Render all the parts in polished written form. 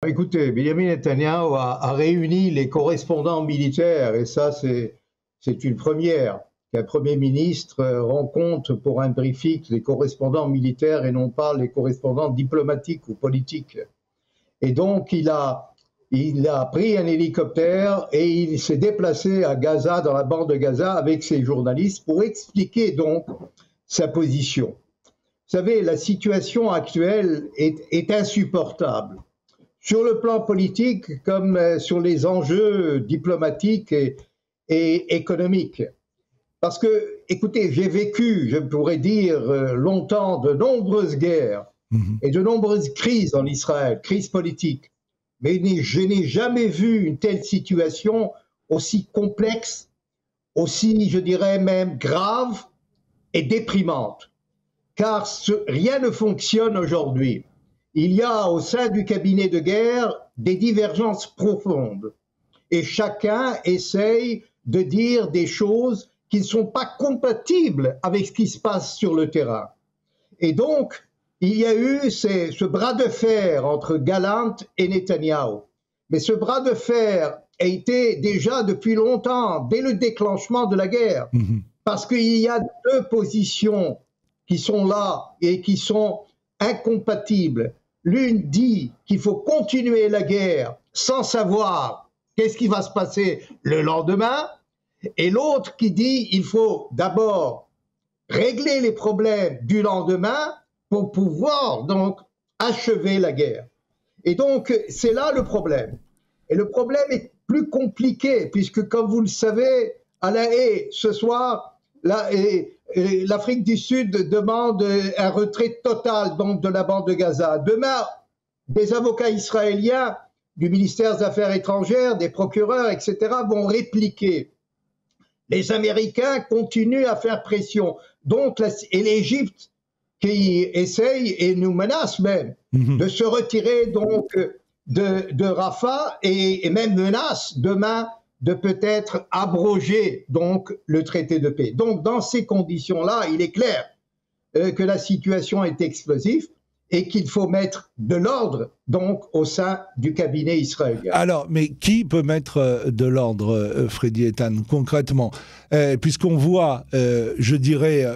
Écoutez, Benjamin Netanyahu a réuni les correspondants militaires, et ça, c'est une première, qu'un Premier ministre rencontre pour un briefing les correspondants militaires et non pas les correspondants diplomatiques ou politiques. Et donc, il a pris un hélicoptère et il s'est déplacé à Gaza, dans la bande de Gaza, avec ses journalistes pour expliquer donc sa position. Vous savez, la situation actuelle est insupportable. Sur le plan politique, comme sur les enjeux diplomatiques et économiques. Parce que, écoutez, j'ai vécu, je pourrais dire, longtemps de nombreuses guerres et de nombreuses crises en Israël, crises politiques. Mais je n'ai jamais vu une telle situation aussi complexe, aussi, je dirais même, grave et déprimante. Car rien ne fonctionne aujourd'hui. Il y a au sein du cabinet de guerre des divergences profondes et chacun essaye de dire des choses qui ne sont pas compatibles avec ce qui se passe sur le terrain. Et donc, il y a eu ce bras de fer entre Gallant et Netanyahou. Mais ce bras de fer a été déjà depuis longtemps, dès le déclenchement de la guerre, parce qu'il y a deux positions qui sont là et qui sont incompatibles. L'une dit qu'il faut continuer la guerre sans savoir qu'est-ce qui va se passer le lendemain, et l'autre qui dit qu'il faut d'abord régler les problèmes du lendemain pour pouvoir donc achever la guerre. Et donc, c'est là le problème. Et le problème est plus compliqué, puisque comme vous le savez, à La Haye, ce soir, l'Afrique du Sud demande un retrait total donc, de la bande de Gaza. Demain, des avocats israéliens du ministère des Affaires étrangères, des procureurs, etc., vont répliquer. Les Américains continuent à faire pression. Donc, et l'Égypte qui essaye et nous menace même de se retirer donc de Rafah et même menace demain de peut-être abroger donc le traité de paix. Donc dans ces conditions-là, il est clair que la situation est explosive et qu'il faut mettre de l'ordre donc au sein du cabinet israélien. Alors, mais qui peut mettre de l'ordre, Freddy Eitan, concrètement, puisqu'on voit, je dirais,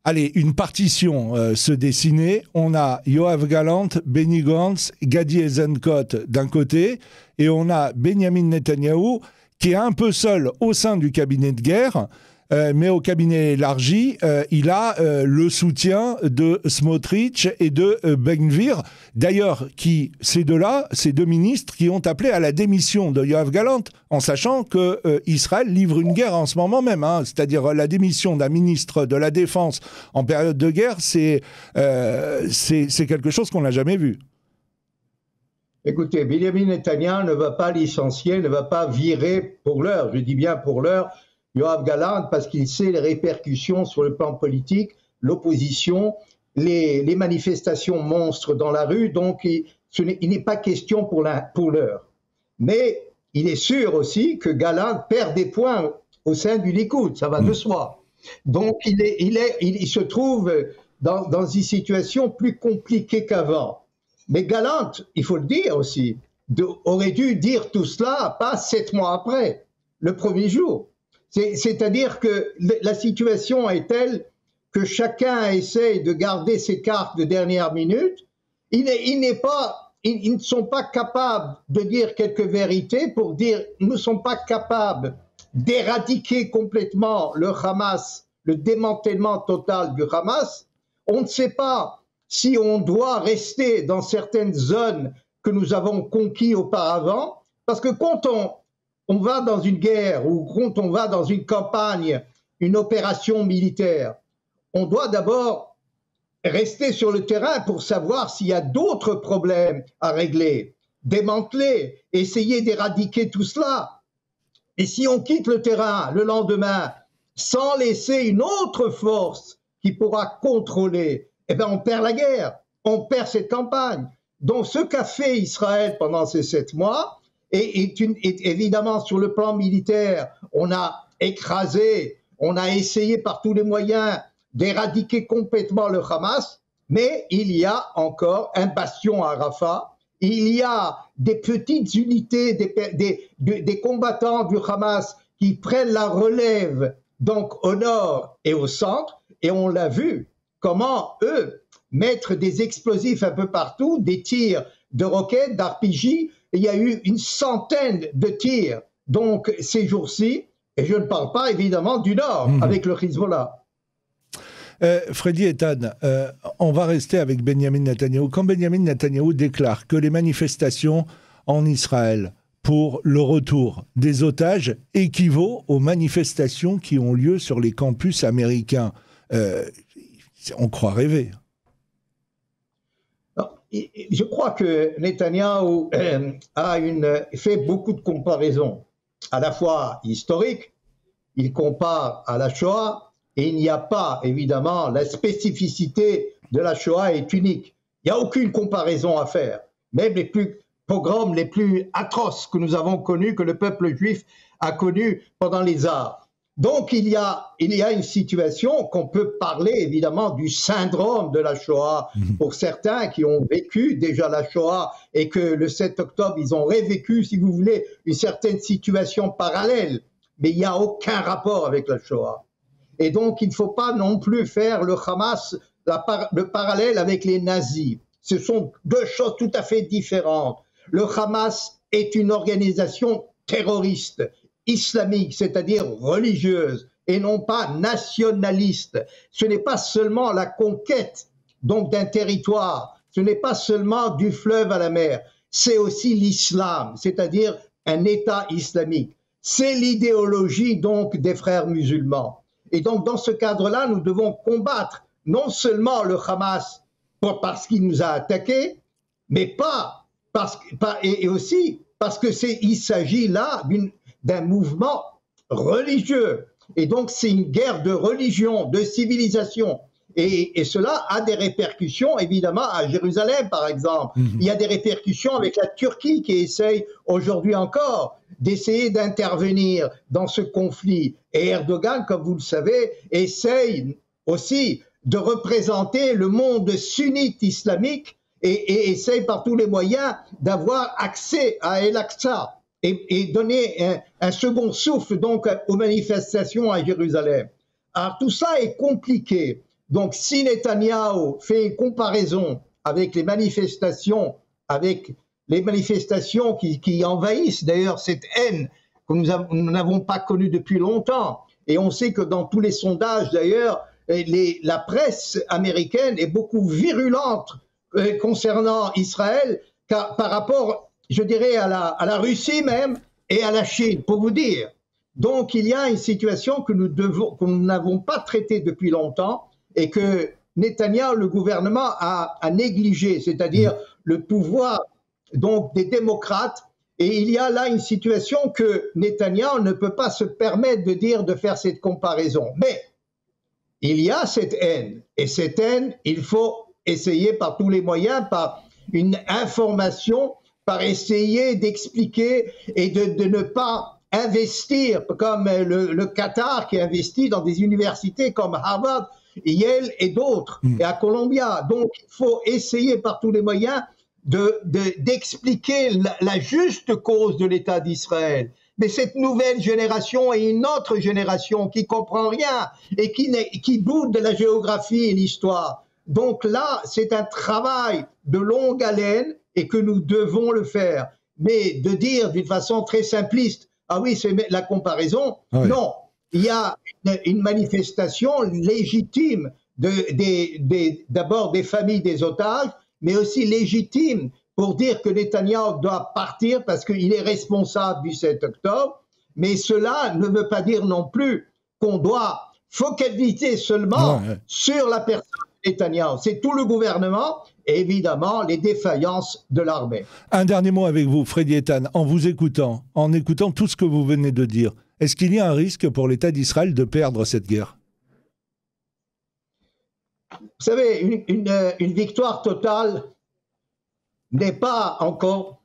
allez, une partition se dessiner. On a Yoav Gallant, Benny Gantz, Gadi Eisenkot d'un côté, et on a Benjamin Netanyahou qui est un peu seul au sein du cabinet de guerre, mais au cabinet élargi, il a le soutien de Smotrich et de Ben Gvir. D'ailleurs, ces deux ministres qui ont appelé à la démission de Yoav Gallant, en sachant que Israël livre une guerre en ce moment même. C'est-à-dire la démission d'un ministre de la Défense en période de guerre, c'est quelque chose qu'on n'a jamais vu. Écoutez, Benjamin Netanyahu ne va pas licencier, ne va pas virer pour l'heure, je dis bien pour l'heure, Yoav Gallant, parce qu'il sait les répercussions sur le plan politique, l'opposition, les manifestations monstres dans la rue, donc il n'est pas question pour l'heure. Mais il est sûr aussi que Gallant perd des points au sein du Likoud, ça va de soi. Donc il se trouve dans une situation plus compliquée qu'avant. Mais Gallant, il faut le dire aussi, aurait dû dire tout cela pas 7 mois après, le premier jour. C'est-à-dire que la situation est telle que chacun essaye de garder ses cartes de dernière minute. Ils ne sont pas capables de dire quelques vérités pour dire ils ne sont pas capables d'éradiquer complètement le Hamas, le démantèlement total du Hamas. On ne sait pas si on doit rester dans certaines zones que nous avons conquises auparavant, parce que quand on va dans une guerre ou quand on va dans une campagne, une opération militaire, on doit d'abord rester sur le terrain pour savoir s'il y a d'autres problèmes à régler, démanteler, essayer d'éradiquer tout cela. Et si on quitte le terrain le lendemain sans laisser une autre force qui pourra contrôler, eh bien on perd la guerre, on perd cette campagne. Donc ce qu'a fait Israël pendant ces 7 mois, est évidemment sur le plan militaire, on a écrasé, on a essayé par tous les moyens d'éradiquer complètement le Hamas, mais il y a encore un bastion à Rafah, il y a des petites unités, des combattants du Hamas qui prennent la relève donc au nord et au centre, et on l'a vu comment eux mettre des explosifs un peu partout, des tirs de roquettes, d'RPJ. Il y a eu une centaine de tirs donc ces jours-ci, et je ne parle pas évidemment du nord avec le Hezbollah. Freddy Eitan, on va rester avec Benjamin Netanyahou. Quand Benjamin Netanyahou déclare que les manifestations en Israël pour le retour des otages équivaut aux manifestations qui ont lieu sur les campus américains, on croit rêver. Je crois que Netanyahou a fait beaucoup de comparaisons, à la fois historiques, il compare à la Shoah, et il n'y a pas, évidemment, la spécificité de la Shoah est unique. Il n'y a aucune comparaison à faire. Même les pogroms les plus atroces que nous avons connus, que le peuple juif a connus pendant les arts. Donc il y a une situation qu'on peut parler évidemment du syndrome de la Shoah pour certains qui ont vécu déjà la Shoah et que le 7 octobre ils ont revécu, si vous voulez, une certaine situation parallèle, mais il n'y a aucun rapport avec la Shoah. Et donc il ne faut pas non plus faire le Hamas, le parallèle avec les nazis. Ce sont deux choses tout à fait différentes. Le Hamas est une organisation terroriste, islamique, c'est-à-dire religieuse, et non pas nationaliste. Ce n'est pas seulement la conquête donc d'un territoire, ce n'est pas seulement du fleuve à la mer, c'est aussi l'islam, c'est-à-dire un État islamique. C'est l'idéologie donc des frères musulmans. Et donc dans ce cadre-là, nous devons combattre non seulement le Hamas parce qu'il nous a attaqués, mais et aussi parce qu'il s'agit là d'un mouvement religieux. Et donc, c'est une guerre de religion, de civilisation. Et cela a des répercussions, évidemment, à Jérusalem, par exemple. Il y a des répercussions avec la Turquie qui essaye aujourd'hui encore d'essayer d'intervenir dans ce conflit. Et Erdogan, comme vous le savez, essaye aussi de représenter le monde sunnite islamique et essaye par tous les moyens d'avoir accès à El-Aqsa et donner un second souffle donc aux manifestations à Jérusalem. Alors tout ça est compliqué. Donc si Netanyahou fait une comparaison avec les manifestations qui envahissent d'ailleurs cette haine que nous n'avons pas connue depuis longtemps, et on sait que dans tous les sondages d'ailleurs, la presse américaine est beaucoup virulente concernant Israël par rapport, je dirais, à la Russie même et à la Chine, pour vous dire. Donc il y a une situation que nous n'avons pas traitée depuis longtemps et que Netanyahou, le gouvernement, a négligé, c'est-à-dire le pouvoir donc des démocrates. Et il y a là une situation que Netanyahou ne peut pas se permettre de faire cette comparaison. Mais il y a cette haine, et cette haine, il faut essayer par tous les moyens, par une information, par essayer d'expliquer et de ne pas investir comme le Qatar qui investit dans des universités comme Harvard, Yale et d'autres, et à Columbia. Donc il faut essayer par tous les moyens d'expliquer la juste cause de l'État d'Israël. Mais cette nouvelle génération est une autre génération qui comprend rien et qui boude de la géographie et l'histoire. Donc là, c'est un travail de longue haleine et que nous devons le faire. Mais de dire d'une façon très simpliste, ah oui, c'est la comparaison, oui. Non. Il y a une manifestation légitime d'abord des familles des otages, mais aussi légitime pour dire que Netanyahou doit partir parce qu'il est responsable du 7 octobre. Mais cela ne veut pas dire non plus qu'on doit focaliser seulement sur la personne de Netanyahou. C'est tout le gouvernement et évidemment les défaillances de l'armée. Un dernier mot avec vous, Freddy Eitan, en vous écoutant, en écoutant tout ce que vous venez de dire. Est-ce qu'il y a un risque pour l'État d'Israël de perdre cette guerre? Vous savez, une victoire totale n'est pas encore,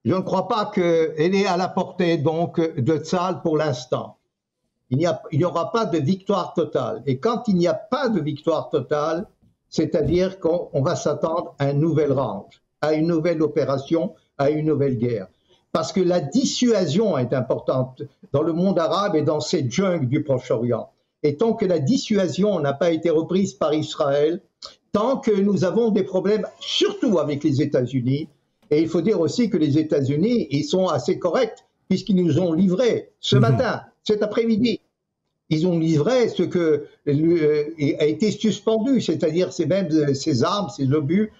je ne crois pas qu'elle est à la portée donc de Tzahal pour l'instant. Il n'y aura pas de victoire totale. Et quand il n'y a pas de victoire totale, c'est-à-dire qu'on va s'attendre à un nouvel round. à une nouvelle opération, à une nouvelle guerre. Parce que la dissuasion est importante dans le monde arabe et dans cette jungle du Proche-Orient. Et tant que la dissuasion n'a pas été reprise par Israël, tant que nous avons des problèmes, surtout avec les États-Unis, et il faut dire aussi que les États-Unis, ils sont assez corrects, puisqu'ils nous ont livré ce matin, cet après-midi, ils ont livré ce que a été suspendu, c'est-à-dire ces armes, ces obus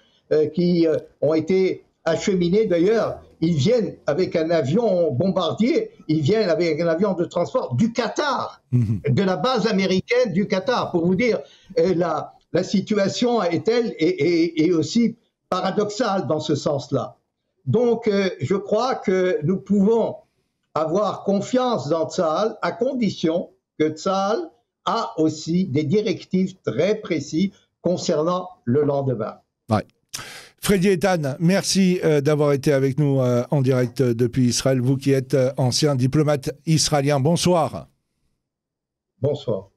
qui ont été acheminés. D'ailleurs, ils viennent avec un avion bombardier, ils viennent avec un avion de transport du Qatar, de la base américaine du Qatar, pour vous dire la situation est telle et aussi paradoxale dans ce sens-là. Donc, je crois que nous pouvons avoir confiance dans Tsahal à condition que Tsahal a aussi des directives très précises concernant le lendemain. Ouais. Freddy Eitan, merci d'avoir été avec nous en direct depuis Israël, vous qui êtes ancien diplomate israélien. Bonsoir. Bonsoir.